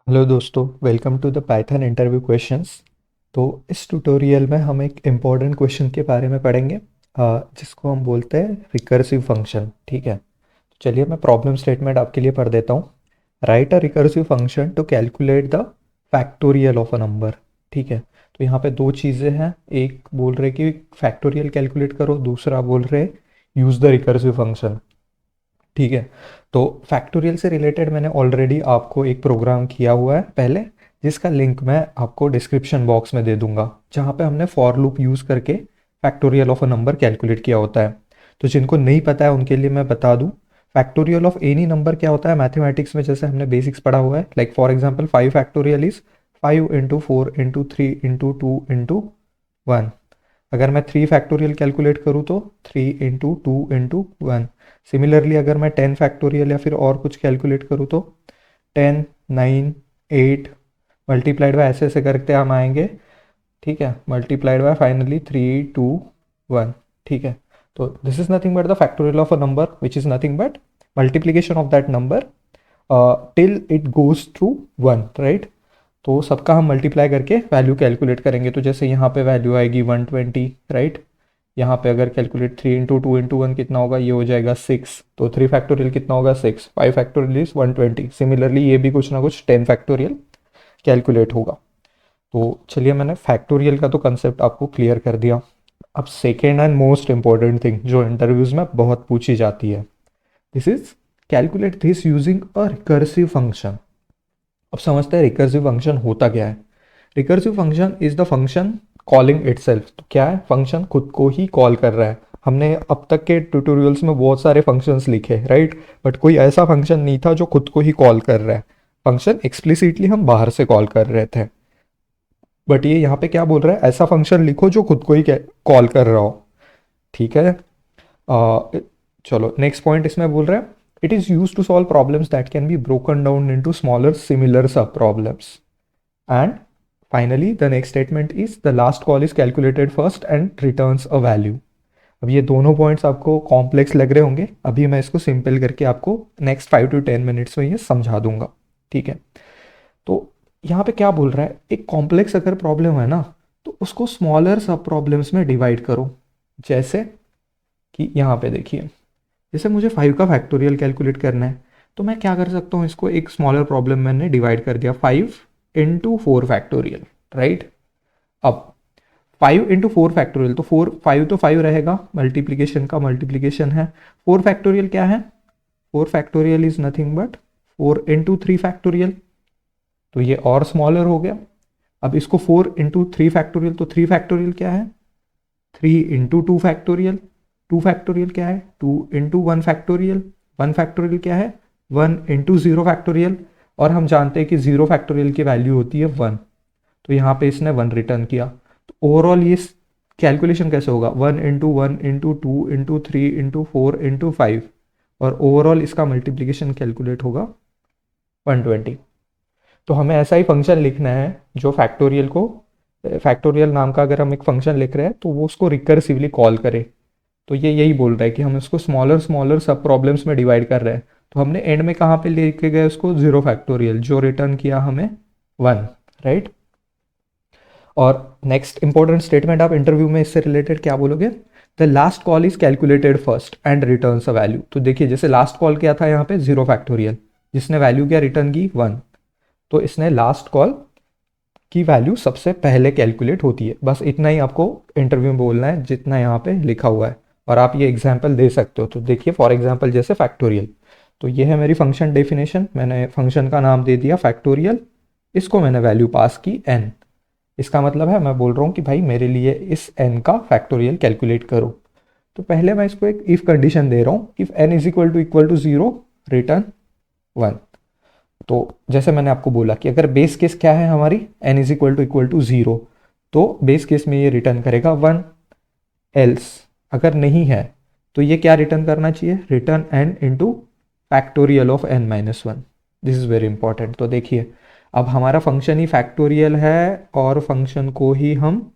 Hello दोस्तों, welcome to the Python interview questions. तो इस ट्यूटोरियल में हम एक इम्पॉर्टेंट क्वेश्चन के बारे में पढ़ेंगे, जिसको हम बोलते हैं रिकर्सिव फंक्शन। ठीक है, तो चलिए मैं प्रॉब्लम स्टेटमेंट आपके लिए पढ़ देता हूँ। Write a recursive function to calculate the factorial of a number. ठीक है, तो यहाँ पे दो चीज़ें हैं, एक बोल रहे कि फैक्टोरियल कैलकुलेट करो, दूसरा बोल रहे यूज़ द रिकर्सिव फंक्शन। ठीक है, तो फैक्टोरियल से रिलेटेड मैंने ऑलरेडी आपको एक प्रोग्राम किया हुआ है पहले, जिसका लिंक मैं आपको डिस्क्रिप्शन बॉक्स में दे दूंगा, जहाँ पे हमने फॉर लूप यूज़ करके factorial of a number calculate किया होता है। तो जिनको नहीं पता है उनके लिए मैं बता दूं, फैक्टोरियल ऑफ एनी नंबर क्या होता है मैथमेटिक्स में, जैसे हमने बेसिक्स पढ़ा हुआ है। Like for example 5 factorial is 5 into 4 into 3 into 2 into 1। अगर मैं 3 फैक्टोरियल कैलकुलेट करूँ तो 3 इंटू 2 इंटू 1। सिमिलरली अगर मैं 10 फैक्टोरियल या फिर और कुछ कैलकुलेट करूँ तो 10, 9, 8 मल्टीप्लाइड बाय ऐसे ऐसे करते हम आएंगे। ठीक है, मल्टीप्लाइड बाय फाइनली 3, 2, 1। ठीक है, तो this is nothing but the factorial of a number which is nothing but multiplication of that number till it goes to 1, right. तो सबका हम मल्टीप्लाई करके वैल्यू कैलकुलेट करेंगे। तो जैसे यहाँ पे वैल्यू आएगी 120, राइट। यहाँ पे अगर कैलकुलेट 3 इंटू 2 इंटू 1 कितना होगा, ये हो जाएगा 6। तो 3 फैक्टोरियल कितना होगा, 6। 5 फैक्टोरियल इज 120। सिमिलरली ये भी कुछ ना कुछ 10 फैक्टोरियल कैलकुलेट होगा। तो चलिए मैंने फैक्टोरियल का तो कंसेप्ट आपको क्लियर कर दिया। अब second and most important thing जो इंटरव्यूज में बहुत पूछी जाती है, this is calculate this using a recursive function. अब समझते हैं रिकर्सिव फंक्शन होता क्या है। Recursive function is the function calling itself. तो क्या है, फंक्शन खुद को ही कॉल कर रहा है। हमने अब तक के ट्यूटोरियल्स में बहुत सारे फंक्शंस लिखे, राइट, बट कोई ऐसा फंक्शन नहीं था जो खुद को ही कॉल कर रहा है। फंक्शन एक्सप्लिसिटली हम बाहर से कॉल कर रहे थे, बट ये यहाँ पे क्या बोल रहा है, ऐसा फंक्शन लिखो जो खुद को ही कॉल कर रहा हो। ठीक है, चलो नेक्स्ट पॉइंट इसमें बोल रहा है, it is use to solve problems that can be broken down into smaller similar sub problems. And finally the next statement is the last call is calculated first and returns a value. अब ये दोनों points आपको complex लग रहे होंगे, अभी मैं इसको सिंपल करके आपको नेक्स्ट 5 to 10 मिनट्स में ये समझा दूंगा। ठीक है, तो यहाँ पे क्या बोल रहा है, एक कॉम्प्लेक्स अगर प्रॉब्लम है ना, तो उसको स्मॉलर सब प्रॉब्लम्स में डिवाइड करो। जैसे कि यहाँ पे देखिए, जैसे मुझे 5 का फैक्टोरियल कैलकुलेट करना है, तो मैं क्या कर सकता हूँ, इसको एक स्मॉलर प्रॉब्लम मैंने डिवाइड कर दिया, 5 इंटू 4 फैक्टोरियल, राइट। अब 5 इंटू 4 फैक्टोरियल, तो 5 रहेगा, मल्टीप्लीकेशन का मल्टीप्लीकेशन है। 4 फैक्टोरियल क्या है, 4 factorial is nothing but 4 into 3 factorial. तो ये और स्मॉलर हो गया। अब इसको 4 इंटू 3 फैक्टोरियल, तो 3 फैक्टोरियल क्या है, 3 इंटू 2 फैक्टोरियल। 2 फैक्टोरियल क्या है, 2 इंटू 1 फैक्टोरियल। 1 फैक्टोरियल क्या है, 1 इंटू 0 फैक्टोरियल। और हम जानते हैं कि 0 फैक्टोरियल की वैल्यू होती है 1। तो यहाँ पे इसने 1 रिटर्न किया। तो ओवरऑल ये कैलकुलेशन कैसे होगा, 1 into 1 into 2 into 3 into 4 into 5, और ओवरऑल इसका मल्टीप्लीकेशन कैलकुलेट होगा 120। तो हमें ऐसा ही फंक्शन लिखना है जो फैक्टोरियल को, फैक्टोरियल नाम का अगर हम एक फंक्शन लिख रहे हैं तो वो उसको रिकर्सिवली कॉल करे। तो ये यही बोल रहा है कि हम इसको स्मॉलर स्मॉलर सब प्रॉब्लम्स में डिवाइड कर रहे हैं। तो हमने एंड में कहाँ पे लेके गए उसको, 0 फैक्टोरियल, जो रिटर्न किया हमें 1, राइट। और नेक्स्ट इंपॉर्टेंट स्टेटमेंट आप इंटरव्यू में इससे रिलेटेड क्या बोलोगे, the last call is calculated first and return a value. तो देखिए जैसे लास्ट कॉल क्या था यहाँ पे, 0 फैक्टोरियल, जिसने वैल्यू क्या रिटर्न की 1। तो इसने लास्ट कॉल की वैल्यू सबसे पहले कैलकुलेट होती है। बस इतना ही आपको इंटरव्यू में बोलना है जितना यहाँ पे लिखा हुआ है, और आप ये एग्जाम्पल दे सकते हो। तो देखिए फॉर एग्जाम्पल जैसे फैक्टोरियल, तो ये है मेरी फंक्शन डेफिनेशन, मैंने फंक्शन का नाम दे दिया फैक्टोरियल, इसको मैंने वैल्यू पास की n। इसका मतलब है मैं बोल रहा हूँ कि भाई मेरे लिए इस n का फैक्टोरियल कैलकुलेट करो। तो पहले मैं इसको एक इफ कंडीशन दे रहा हूँ, if n is equal to 0 return 1। तो जैसे मैंने आपको बोला कि अगर बेस केस क्या है हमारी, n इज इक्वल टू 0, तो बेस केस में ये रिटर्न करेगा 1। एल्स अगर नहीं है तो ये क्या रिटर्न करना चाहिए, return n into factorial of n-1। This is very important. तो देखिए अब हमारा फंक्शन ही फैक्टोरियल है, और फंक्शन को ही हम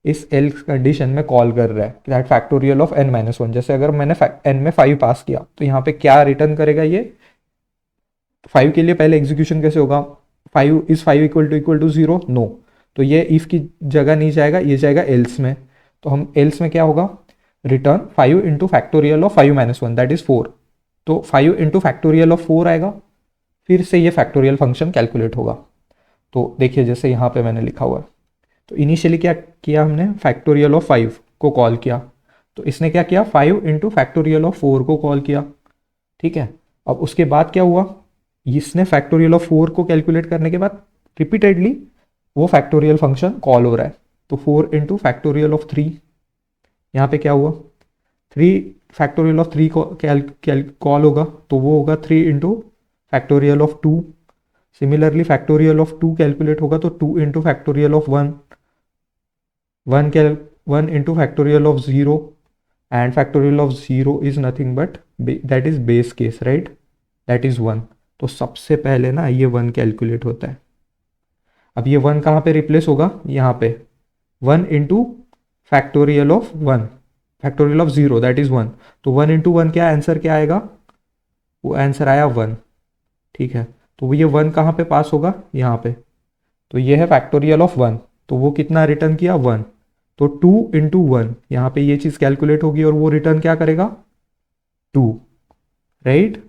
इस एल्स कंडीशन में कॉल कर रहे हैं, दैट फैक्टोरियल ऑफ n-1। जैसे अगर मैंने n में 5 पास किया तो यहाँ पे क्या रिटर्न करेगा ये, 5 के लिए पहले एग्जीक्यूशन कैसे होगा, 5 इज 5 इक्वल टू 0, नो। तो ये इफ़ की जगह नहीं जाएगा, ये जाएगा एल्स में। तो हम एल्स में क्या होगा, return 5 into factorial of 5 minus 1 that is 4। तो 5 इंटू फैक्टोरियल ऑफ 4 आएगा, फिर से ये फैक्टोरियल फंक्शन कैलकुलेट होगा। तो देखिए जैसे यहाँ पे मैंने लिखा हुआ है, तो इनिशियली क्या किया हमने, फैक्टोरियल ऑफ 5 को कॉल किया। तो इसने क्या किया, 5 इंटू फैक्टोरियल ऑफ 4 को कॉल किया, ठीक है। अब उसके बाद क्या हुआ, इसने फैक्टोरियल ऑफ 4 को कैलकुलेट करने के बाद रिपीटेडली वो फैक्टोरियल फंक्शन कॉल हो रहा है। तो 4 इंटू फैक्टोरियल ऑफ 3, यहाँ पे क्या हुआ, 3 फैक्टोरियल ऑफ 3 को कॉल होगा, तो वो होगा 3 into factorial of 2। Similarly factorial of 2 calculate होगा, तो 2 into factorial of 1, 1 into factorial of 0, and factorial of 0 is nothing but that is base case, right, that is 1। तो सबसे पहले ना ये 1 कैलकुलेट होता है। अब ये 1 कहाँ पे रिप्लेस होगा, यहाँ पे 1 into factorial of 1, factorial of 0 that is 1। तो 1 इंटू 1 क्या आंसर क्या आएगा, वो आंसर आया 1, ठीक है। तो ये 1 कहाँ पे पास होगा, यहाँ पे। तो ये है फैक्टोरियल ऑफ 1, तो वो कितना रिटर्न किया, 1। तो 2 इंटू 1, यहाँ पे ये चीज़ कैलकुलेट होगी और वो रिटर्न क्या करेगा, 2, राइट।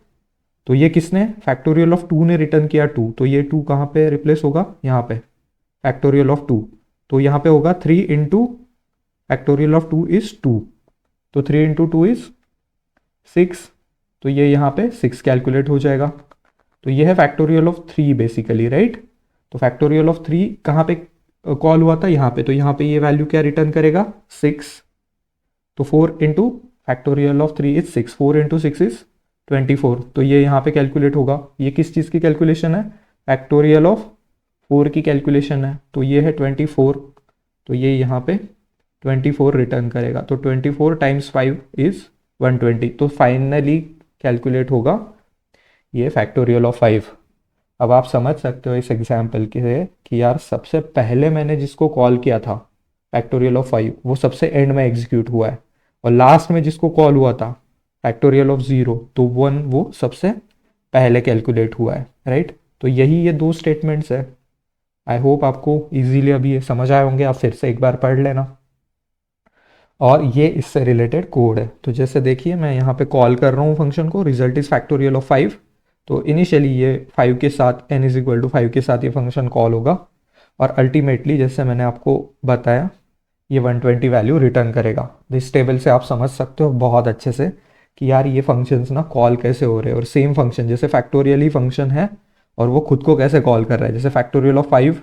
तो ये किसने, फैक्टोरियल ऑफ 2 ने रिटर्न किया 2, तो ये 2 कहाँ पे रिप्लेस होगा, यहाँ पे फैक्टोरियल ऑफ 2। तो यहाँ पे होगा 3 इंटू फैक्टोरियल ऑफ 2 इज 2, तो 3 इंटू 2 इज 6। तो ये यहाँ पे 6 कैलकुलेट हो जाएगा। तो ये है फैक्टोरियल ऑफ 3 बेसिकली, राइट। तो फैक्टोरियल ऑफ 3 कहाँ पे कॉल हुआ था, यहाँ पे। तो यहाँ पे ये वैल्यू क्या रिटर्न करेगा, 6। तो 4 into factorial of 3 is 6, 4 into 6 is 24। तो ये यहाँ पे कैलकुलेट होगा। ये किस चीज़ की कैलकुलेशन है, फैक्टोरियल ऑफ 4 की कैलकुलेशन है। तो ये है 24, तो ये यहाँ पे 24 रिटर्न करेगा। तो 24 टाइम्स 5 इज 120। तो फाइनली कैलकुलेट होगा ये फैक्टोरियल ऑफ 5। अब आप समझ सकते हो इस एग्जाम्पल के कि यार सबसे पहले मैंने जिसको कॉल किया था फैक्टोरियल ऑफ 5, वो सबसे एंड में एग्जीक्यूट हुआ है, और लास्ट में जिसको कॉल हुआ था फैक्टोरियल ऑफ 0, तो 1 वो सबसे पहले कैलकुलेट हुआ है, राइट। तो यही ये 2 स्टेटमेंट्स है। आई होप आपको इजीली अभी ये समझ आए होंगे, आप फिर से एक बार पढ़ लेना। और ये इससे रिलेटेड कोड है। तो जैसे देखिए मैं यहाँ पे कॉल कर रहा हूँ फंक्शन को, रिजल्ट इज फैक्टोरियल ऑफ 5। तो इनिशियली ये 5 के साथ, n इज इक्वल टू 5 के साथ ये फंक्शन कॉल होगा, और अल्टीमेटली जैसे मैंने आपको बताया ये 120 वैल्यू रिटर्न करेगा। इस टेबल से आप समझ सकते हो बहुत अच्छे से कि यार ये फंक्शंस ना कॉल कैसे हो रहे हैं, और सेम फंक्शन जैसे फैक्टोरियल ही फंक्शन है और वो खुद को कैसे कॉल कर रहा है। जैसे फैक्टोरियल ऑफ 5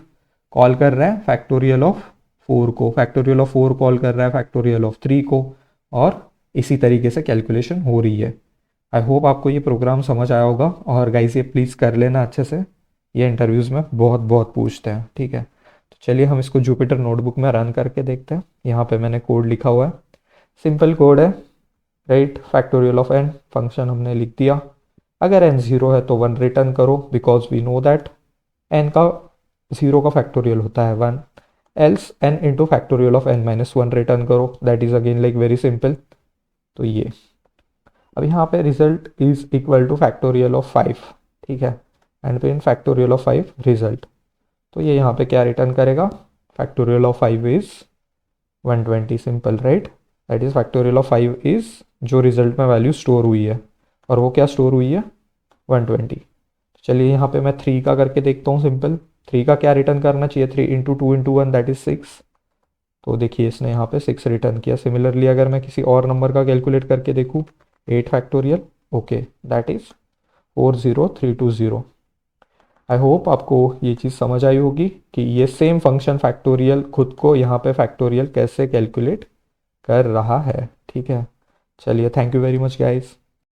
कॉल कर रहा है फैक्टोरियल ऑफ 4 को, फैक्टोरियल ऑफ 4 कॉल कर रहा है फैक्टोरियल ऑफ 3 को, और इसी तरीके से कैलकुलेशन हो रही है। आई होप आपको ये प्रोग्राम समझ आया होगा, और गाइस ये प्लीज़ कर लेना अच्छे से, ये इंटरव्यूज़ में बहुत बहुत पूछते हैं, ठीक है। तो चलिए हम इसको जुपिटर नोटबुक में रन करके देखते हैं। यहाँ पे मैंने कोड लिखा हुआ है, सिंपल कोड है, right. Factorial of n function हमने लिख दिया। अगर n 0 है तो 1 रिटर्न करो, because we know that n का 0 का फैक्टोरियल होता है 1। Else n into factorial of n minus 1 return करो, that is again like very simple. तो ये अब यहाँ पे result is equal to factorial of 5, ठीक है, एंड फिर फैक्टोरियल ऑफ 5 रिजल्ट। तो ये यहाँ पे क्या रिटर्न करेगा, factorial of 5 is 120, simple, right. That is factorial of 5 is जो रिजल्ट में वैल्यू स्टोर हुई है, और वो क्या स्टोर हुई है, 120। चलिए यहाँ पे मैं 3 का करके देखता हूँ, सिंपल। 3 का क्या रिटर्न करना चाहिए, 3 इंटू 2 इंटू 1 दैट इज 6। तो देखिए इसने यहाँ पे 6 रिटर्न किया। सिमिलरली अगर मैं किसी और नंबर का कैलकुलेट करके देखूँ, 8 factorial, okay, that is 40320। I hope आपको ये चीज़ समझ आई होगी कि ये सेम फंक्शन फैक्टोरियल खुद को यहाँ पे फैक्टोरियल कैसे कैलकुलेट कर रहा है, ठीक है। चलिए, thank you very much guys.